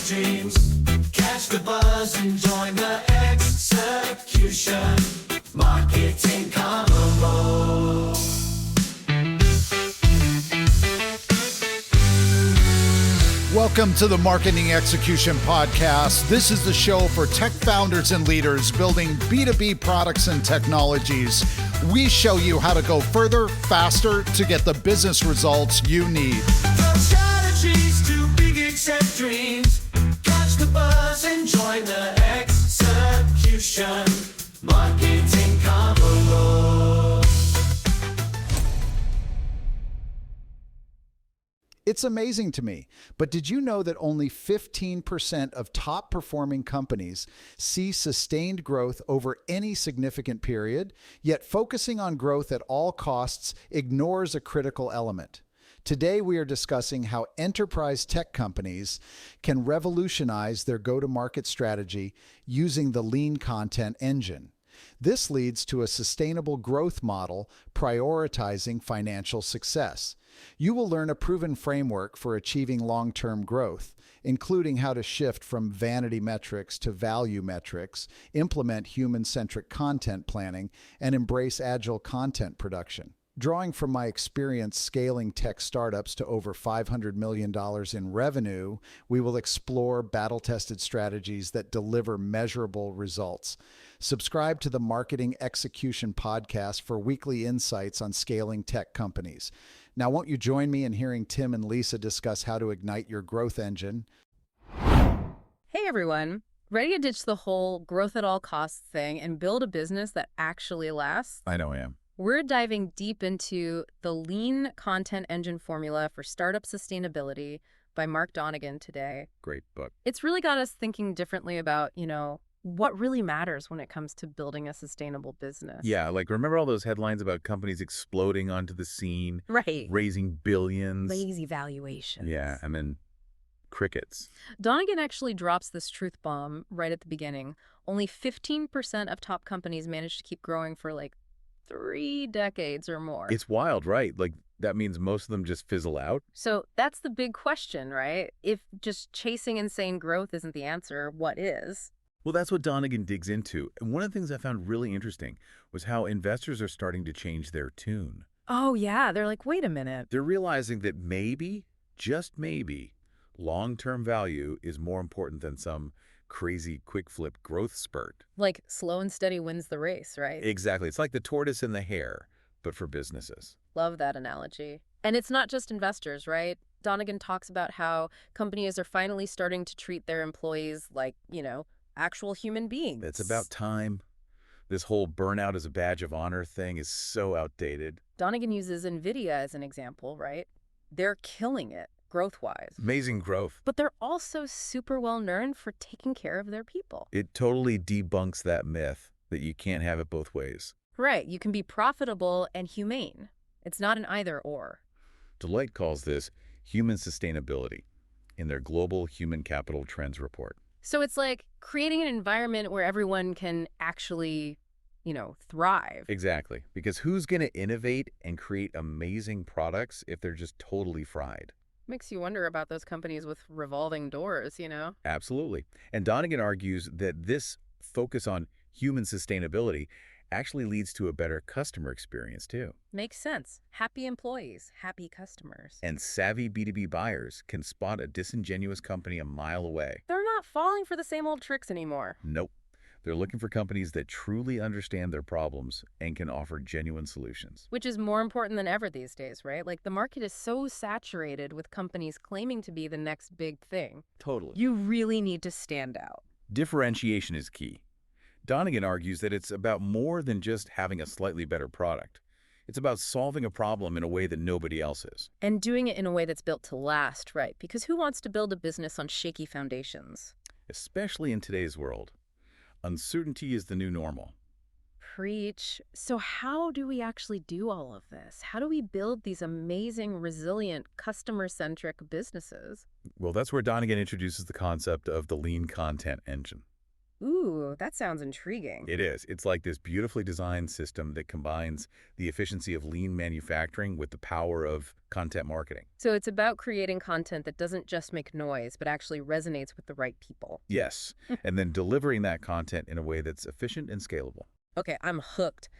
streams. Catch the buzz and join the execution. Marketing combo. Welcome to the Marketing Execution Podcast. This is the show for tech founders and leaders building B2B products and technologies. We show you how to go further, faster to get the business results you need. From strategies to big exec dreams. Catch the buzz and join the execution. Marketing combo. It's amazing to me, but did you know that only 15% of top performing companies see sustained growth over any significant period, yet focusing on growth at all costs ignores a critical element? Today, we are discussing how enterprise tech companies can revolutionize their go-to-market strategy using the lean content engine. This leads to a sustainable growth model prioritizing financial success. You will learn a proven framework for achieving long-term growth, including how to shift from vanity metrics to value metrics, implement human-centric content planning, and embrace agile content production. Drawing from my experience scaling tech startups to over $500 million in revenue, we will explore battle-tested strategies that deliver measurable results. Subscribe to the Marketing Execution Podcast for weekly insights on scaling tech companies. Now, won't you join me in hearing Tim and Lisa discuss how to ignite your growth engine? Hey everyone, ready to ditch the whole growth at all costs thing and build a business that actually lasts? I know I am. We're diving deep into the lean content engine formula for startup sustainability by Mark Donegan today. Great book. It's really got us thinking differently about, what really matters when it comes to building a sustainable business. Yeah, like remember all those headlines about companies exploding onto the scene, Right. raising billions? Lazy valuations. Yeah, and then crickets. Donegan actually drops this truth bomb right at the beginning. Only 15% of top companies manage to keep growing for 3 decades or more. It's wild, right? Like that means most of them just fizzle out. So that's the big question, right? If just chasing insane growth isn't the answer, what is? Well, that's what Donegan digs into. And one of the things I found really interesting was how investors are starting to change their tune. Oh, yeah. They're like, wait a minute. They're realizing that maybe, just maybe, long-term value is more important than some crazy quick flip growth spurt. Like slow and steady wins the race, right? Exactly. It's like the tortoise and the hare, but for businesses. Love that analogy. And it's not just investors, right? Donegan talks about how companies are finally starting to treat their employees like, actual human beings. It's about time. This whole burnout as a badge of honor thing is so outdated. Donegan uses NVIDIA as an example, right? They're killing it growth-wise. Amazing growth. But they're also super well-known for taking care of their people. It totally debunks that myth that you can't have it both ways. Right. You can be profitable and humane. It's not an either-or. Deloitte calls this human sustainability in their Global Human Capital Trends report. So it's like creating an environment where everyone can actually, thrive. Exactly. Because who's going to innovate and create amazing products if they're just totally fried? Makes you wonder about those companies with revolving doors, Absolutely. And Donegan argues that this focus on human sustainability actually leads to a better customer experience, too. Makes sense. Happy employees, happy customers. And savvy B2B buyers can spot a disingenuous company a mile away. They're not falling for the same old tricks anymore. Nope. They're looking for companies that truly understand their problems and can offer genuine solutions. Which is more important than ever these days, right? Like the market is so saturated with companies claiming to be the next big thing. Totally. You really need to stand out. Differentiation is key. Donegan argues that it's about more than just having a slightly better product. It's about solving a problem in a way that nobody else is. And doing it in a way that's built to last, right? Because who wants to build a business on shaky foundations? Especially in today's world. Uncertainty is the new normal. Preach. So how do we actually do all of this? How do we build these amazing, resilient, customer-centric businesses? Well, that's where Donegan introduces the concept of the lean content engine. Ooh, that sounds intriguing. It is. It's like this beautifully designed system that combines the efficiency of lean manufacturing with the power of content marketing. So it's about creating content that doesn't just make noise, but actually resonates with the right people. Yes, and then delivering that content in a way that's efficient and scalable. Okay, I'm hooked.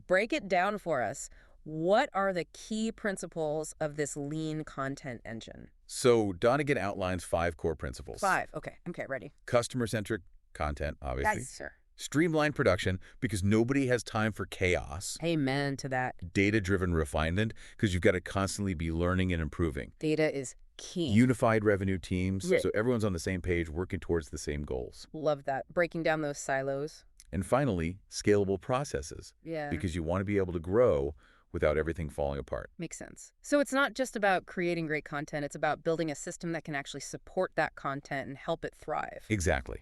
Break it down for us. What are the key principles of this lean content engine? So Donegan outlines 5 core principles. 5. Okay, ready. Customer-centric content, obviously. Yes, sir. Streamlined production, because nobody has time for chaos. Amen to that. Data-driven refinement, because you've got to constantly be learning and improving. Data is key. Unified revenue teams, Yeah. so everyone's on the same page working towards the same goals. Love that. Breaking down those silos. And finally, scalable processes, Yeah. because you want to be able to grow without everything falling apart. Makes sense. So it's not just about creating great content, it's about building a system that can actually support that content and help it thrive. Exactly.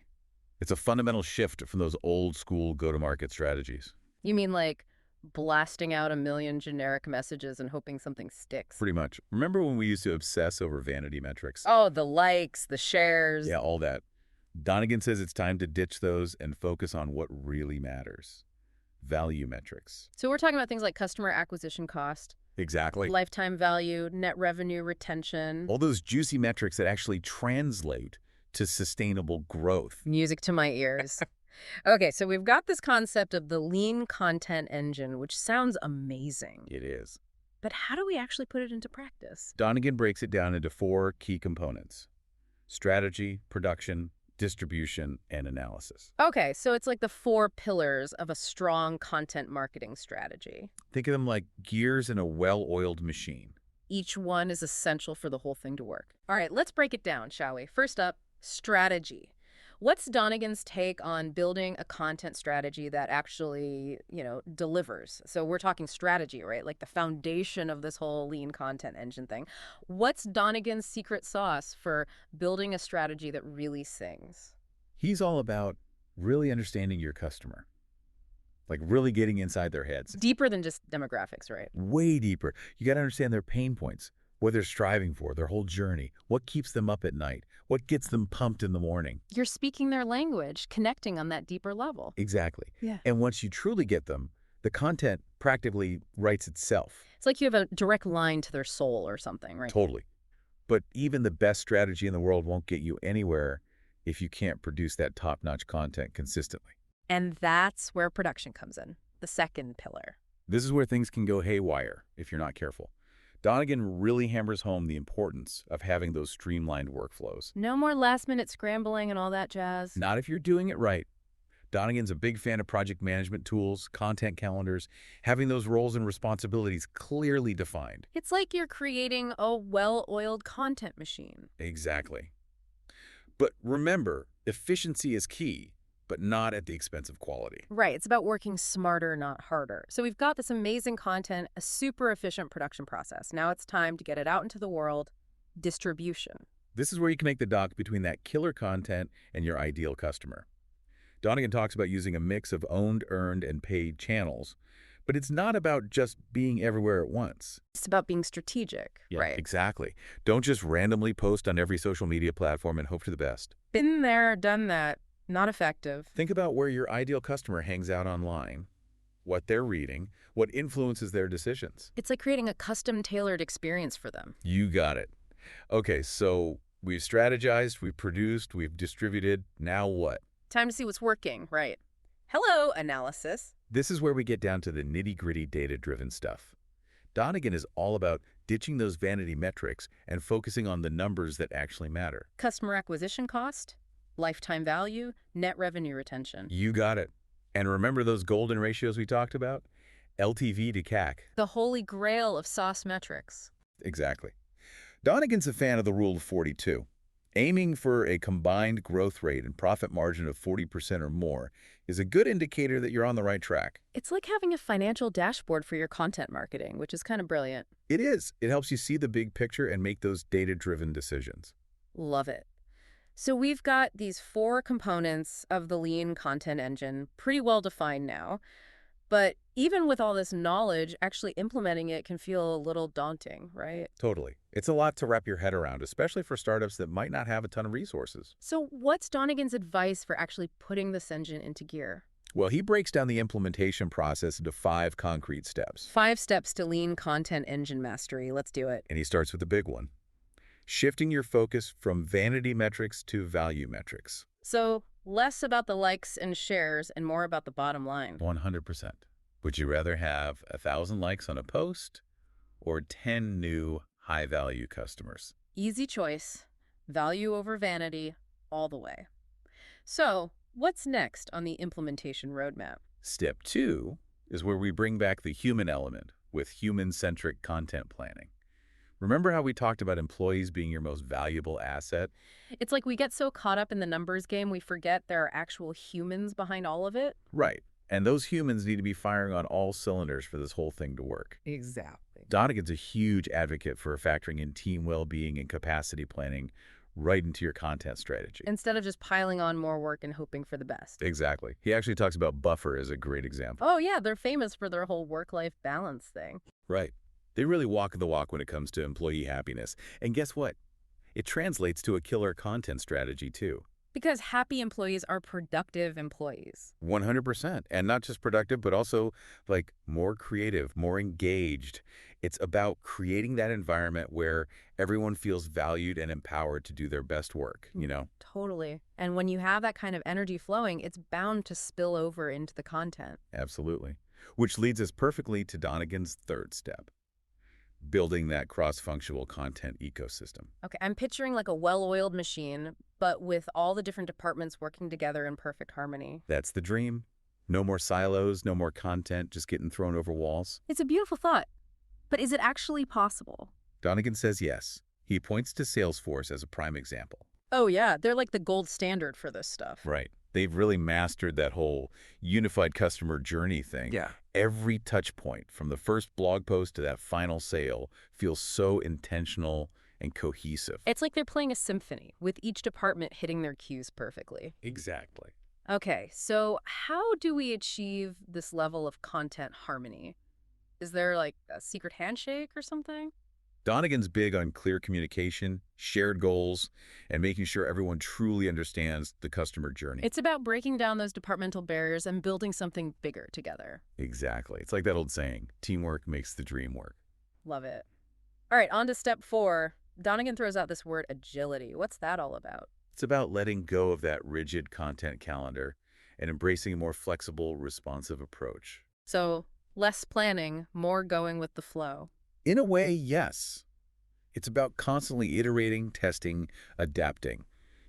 It's a fundamental shift from those old school go-to-market strategies. You mean like blasting out a million generic messages and hoping something sticks? Pretty much. Remember when we used to obsess over vanity metrics? Oh, the likes, the shares. Yeah, all that. Donegan says it's time to ditch those and focus on what really matters. Value metrics. So we're talking about things like customer acquisition cost, Exactly. lifetime value, net revenue retention. All those juicy metrics that actually translate to sustainable growth. Music to my ears. Okay, so we've got this concept of the lean content engine, which sounds amazing. It is. But how do we actually put it into practice? Donegan breaks it down into 4 key components: strategy, production, distribution, and analysis. Okay, so it's like the 4 pillars of a strong content marketing strategy. Think of them like gears in a well-oiled machine. Each one is essential for the whole thing to work. All right, let's break it down, shall we? First up, strategy. What's Donegan's take on building a content strategy that actually, delivers? So we're talking strategy, right? Like the foundation of this whole lean content engine thing. What's Donegan's secret sauce for building a strategy that really sings? He's all about really understanding your customer, like really getting inside their heads. Deeper than just demographics, right? Way deeper. You got to understand their pain points, what they're striving for, their whole journey, what keeps them up at night, what gets them pumped in the morning. You're speaking their language, connecting on that deeper level. Exactly. Yeah. And once you truly get them, the content practically writes itself. It's like you have a direct line to their soul or something, right? Totally. But even the best strategy in the world won't get you anywhere if you can't produce that top-notch content consistently. And that's where production comes in, the second pillar. This is where things can go haywire if you're not careful. Donegan really hammers home the importance of having those streamlined workflows. No more last-minute scrambling and all that jazz. Not if you're doing it right. Donegan's a big fan of project management tools, content calendars, having those roles and responsibilities clearly defined. It's like you're creating a well-oiled content machine. Exactly. But remember, efficiency is key, but not at the expense of quality. Right, it's about working smarter, not harder. So we've got this amazing content, a super efficient production process. Now it's time to get it out into the world, distribution. This is where you can make the dock between that killer content and your ideal customer. Donegan talks about using a mix of owned, earned, and paid channels, but it's not about just being everywhere at once. It's about being strategic, right? Exactly. Don't just randomly post on every social media platform and hope for the best. Been there, done that. Not effective. Think about where your ideal customer hangs out online, what they're reading, what influences their decisions. It's like creating a custom-tailored experience for them. You got it. Okay, so we've strategized, we've produced, we've distributed. Now what? Time to see what's working, right? Hello, analysis. This is where we get down to the nitty-gritty data-driven stuff. Donegan is all about ditching those vanity metrics and focusing on the numbers that actually matter. Customer acquisition cost, lifetime value, net revenue retention. You got it. And remember those golden ratios we talked about? LTV to CAC. The holy grail of SaaS metrics. Exactly. Donegan's a fan of the Rule of 42. Aiming for a combined growth rate and profit margin of 40% or more is a good indicator that you're on the right track. It's like having a financial dashboard for your content marketing, which is kind of brilliant. It is. It helps you see the big picture and make those data-driven decisions. Love it. So we've got these 4 components of the lean content engine pretty well defined now. But even with all this knowledge, actually implementing it can feel a little daunting, right? Totally. It's a lot to wrap your head around, especially for startups that might not have a ton of resources. So what's Donegan's advice for actually putting this engine into gear? Well, he breaks down the implementation process into 5 concrete steps. 5 steps to lean content engine mastery. Let's do it. And he starts with the big one. Shifting your focus from vanity metrics to value metrics. So less about the likes and shares and more about the bottom line. 100%. Would you rather have 1,000 likes on a post or 10 new high-value customers? Easy choice. Value over vanity all the way. So what's next on the implementation roadmap? Step 2 is where we bring back the human element with human-centric content planning. Remember how we talked about employees being your most valuable asset? It's like we get so caught up in the numbers game, we forget there are actual humans behind all of it. Right. And those humans need to be firing on all cylinders for this whole thing to work. Exactly. Donegan's a huge advocate for factoring in team well-being and capacity planning right into your content strategy. Instead of just piling on more work and hoping for the best. Exactly. He actually talks about Buffer as a great example. Oh yeah, they're famous for their whole work-life balance thing. Right. They really walk the walk when it comes to employee happiness. And guess what? It translates to a killer content strategy, too. Because happy employees are productive employees. 100%. And not just productive, but also like more creative, more engaged. It's about creating that environment where everyone feels valued and empowered to do their best work, you know? Totally. And when you have that kind of energy flowing, it's bound to spill over into the content. Absolutely. Which leads us perfectly to Donegan's 3rd step. Building that cross-functional content ecosystem. Okay, I'm picturing like a well-oiled machine, but with all the different departments working together in perfect harmony. That's the dream. No more silos, no more content just getting thrown over walls. It's a beautiful thought, but is it actually possible? Donegan says yes. He points to Salesforce as a prime example. Oh yeah, they're like the gold standard for this stuff. Right. They've really mastered that whole unified customer journey thing. Yeah. Every touch point, from the first blog post to that final sale, feels so intentional and cohesive. It's like they're playing a symphony, with each department hitting their cues perfectly. Exactly. Okay, so how do we achieve this level of content harmony? Is there like a secret handshake or something? Donegan's big on clear communication, shared goals, and making sure everyone truly understands the customer journey. It's about breaking down those departmental barriers and building something bigger together. Exactly. It's like that old saying, teamwork makes the dream work. Love it. All right, on to step 4. Donegan throws out this word agility. What's that all about? It's about letting go of that rigid content calendar and embracing a more flexible, responsive approach. So less planning, more going with the flow. In a way, yes. It's about constantly iterating, testing, adapting.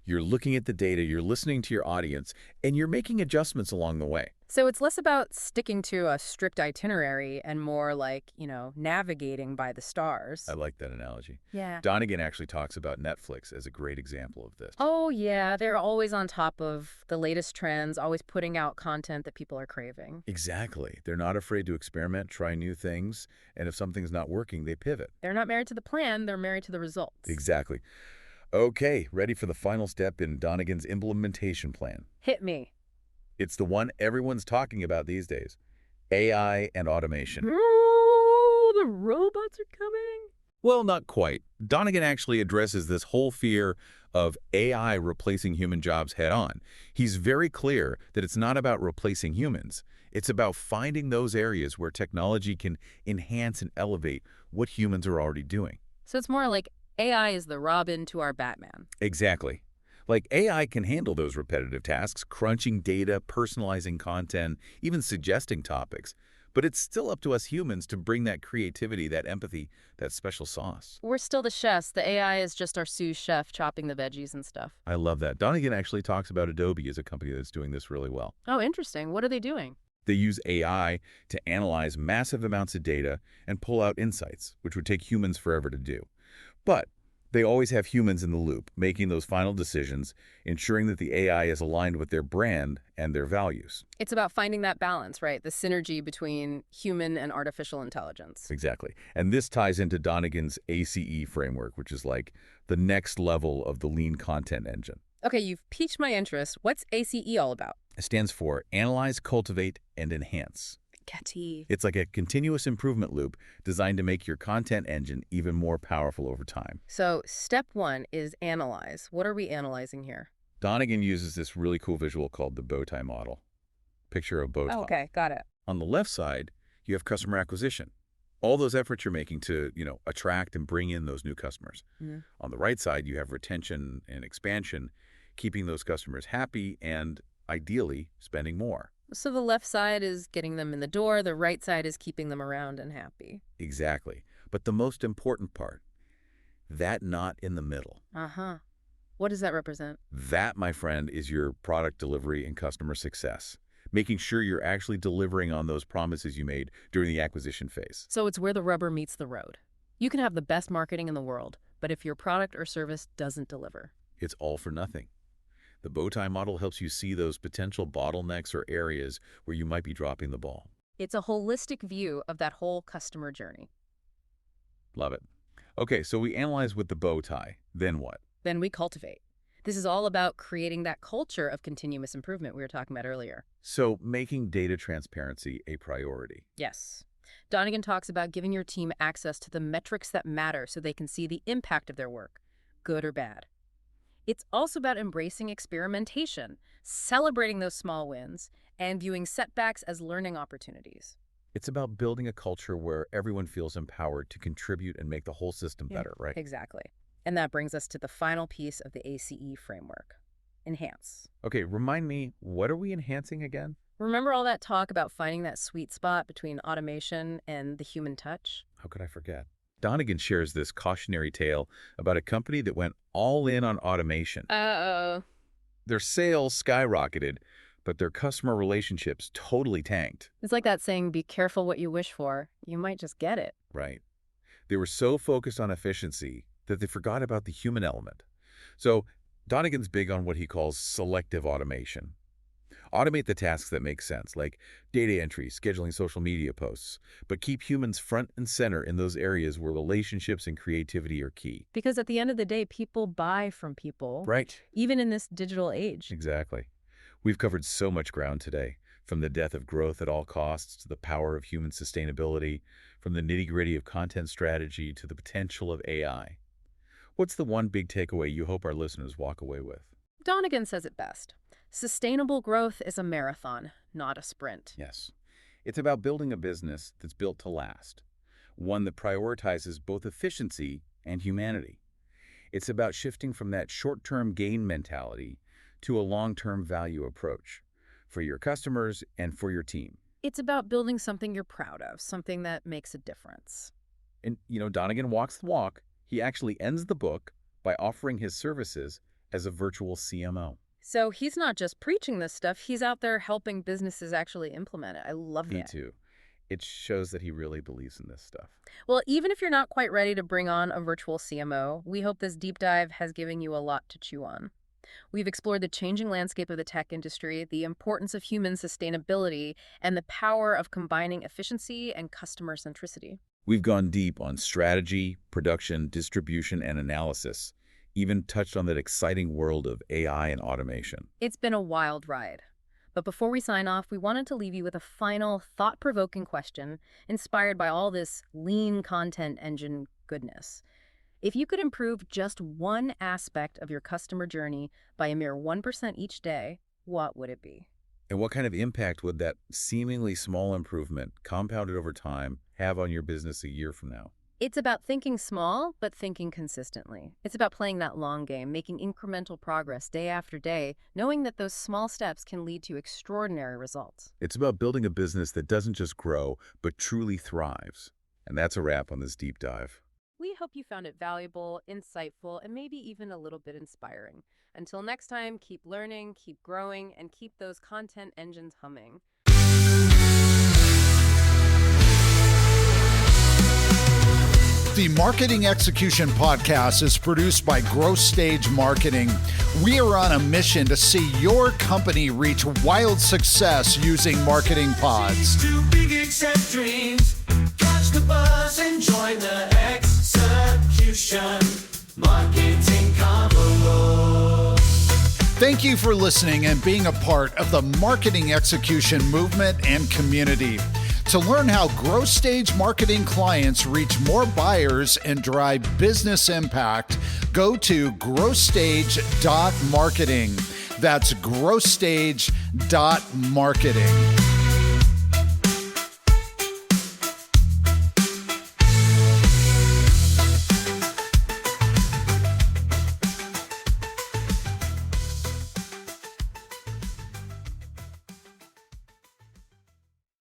You're looking at the data, you're listening to your audience, and you're making adjustments along the way. So it's less about sticking to a strict itinerary and more like, navigating by the stars. I like that analogy. Yeah. Donegan actually talks about Netflix as a great example of this. Oh, yeah. They're always on top of the latest trends, always putting out content that people are craving. Exactly. They're not afraid to experiment, try new things, and if something's not working, they pivot. They're not married to the plan, they're married to the results. Exactly. Okay, ready for the final step in Donegan's implementation plan. Hit me. It's the one everyone's talking about these days. AI and automation. Oh, the robots are coming. Well, not quite. Donegan actually addresses this whole fear of AI replacing human jobs head on. He's very clear that it's not about replacing humans. It's about finding those areas where technology can enhance and elevate what humans are already doing. So it's more like AI is the Robin to our Batman. Exactly. Like AI can handle those repetitive tasks, crunching data, personalizing content, even suggesting topics. But it's still up to us humans to bring that creativity, that empathy, that special sauce. We're still the chefs. The AI is just our sous chef chopping the veggies and stuff. I love that. Donegan actually talks about Adobe as a company that's doing this really well. Oh, interesting. What are they doing? They use AI to analyze massive amounts of data and pull out insights, which would take humans forever to do. But they always have humans in the loop, making those final decisions, ensuring that the AI is aligned with their brand and their values. It's about finding that balance, right? The synergy between human and artificial intelligence. Exactly. And this ties into Donegan's ACE framework, which is like the next level of the lean content engine. Okay, you've piqued my interest. What's ACE all about? It stands for Analyze, Cultivate, and Enhance. Catty. It's like a continuous improvement loop designed to make your content engine even more powerful over time. So step one is analyze. What are we analyzing here? Donegan uses this really cool visual called the bow tie model. Picture a bow tie. Oh, okay, got it. On the left side, you have customer acquisition. All those efforts you're making to, attract and bring in those new customers. Mhm. On the right side, you have retention and expansion, keeping those customers happy and ideally spending more. So the left side is getting them in the door, the right side is keeping them around and happy. Exactly. But the most important part, that knot in the middle. Uh-huh. What does that represent? That, my friend, is your product delivery and customer success. Making sure you're actually delivering on those promises you made during the acquisition phase. So it's where the rubber meets the road. You can have the best marketing in the world, but if your product or service doesn't deliver, It's all for nothing. The bow tie model helps you see those potential bottlenecks or areas where you might be dropping the ball. it's a holistic view of that whole customer journey. Love it. Okay, so we analyze with the bow tie. Then what? Then we cultivate. This is all about creating that culture of continuous improvement we were talking about earlier. So making data transparency a priority. Yes. Donegan talks about giving your team access to the metrics that matter so they can see the impact of their work, good or bad. It's also about embracing experimentation, celebrating those small wins, and viewing setbacks as learning opportunities. It's about building a culture where everyone feels empowered to contribute and make the whole system better, right? Exactly. And that brings us to the final piece of the ACE framework, enhance. Okay, remind me, what are we enhancing again? Remember all that talk about finding that sweet spot between automation and the human touch? How could I forget? Donegan shares this cautionary tale about a company that went all in on automation. Uh-oh. Their sales skyrocketed, but their customer relationships totally tanked. It's like that saying, be careful what you wish for. You might just get it. Right. They were so focused on efficiency that they forgot about the human element. So Donegan's big on what he calls selective automation. Automate the tasks that make sense, like data entry, scheduling social media posts, but keep humans front and center in those areas where relationships and creativity are key. Because at the end of the day, people buy from people, Right. even in this digital age. Exactly. We've covered so much ground today, from the death of growth at all costs to the power of human sustainability, from the nitty-gritty of content strategy to the potential of AI. What's the one big takeaway you hope our listeners walk away with? Donegan says it best. Sustainable growth is a marathon, not a sprint. Yes. It's about building a business that's built to last, one that prioritizes both efficiency and humanity. It's about shifting from that short-term gain mentality to a long-term value approach for your customers and for your team. It's about building something you're proud of, something that makes a difference. And, Donegan walks the walk. He actually ends the book by offering his services as a virtual CMO. So he's not just preaching this stuff, he's out there helping businesses actually implement it. I love Me that. too. It shows that he really believes in this stuff. Well, even if you're not quite ready to bring on a virtual CMO, we hope this deep dive has given you a lot to chew on. We've explored the changing landscape of the tech industry, the importance of human sustainability, and the power of combining efficiency and customer centricity. We've gone deep on strategy, production, distribution, and analysis, even touched on that exciting world of AI and automation. It's been a wild ride. But before we sign off, we wanted to leave you with a final thought-provoking question inspired by all this lean content engine goodness. If you could improve just one aspect of your customer journey by a mere 1% each day, what would it be? And what kind of impact would that seemingly small improvement, compounded over time, have on your business a year from now? It's about thinking small, but thinking consistently. It's about playing that long game, making incremental progress day after day, knowing that those small steps can lead to extraordinary results. It's about building a business that doesn't just grow, but truly thrives. And that's a wrap on this deep dive. We hope you found it valuable, insightful, and maybe even a little bit inspiring. Until next time, keep learning, keep growing, and keep those content engines humming. The Marketing Execution Podcast is produced by Growth Stage Marketing. We are on a mission to see your company reach wild success using marketing pods. Too big, accept dreams. Catch the buzz and join the execution. Marketing convo. Thank you for listening and being a part of the marketing execution movement and community. To learn how growth stage marketing clients reach more buyers and drive business impact, go to growthstage.marketing. That's growthstage.marketing.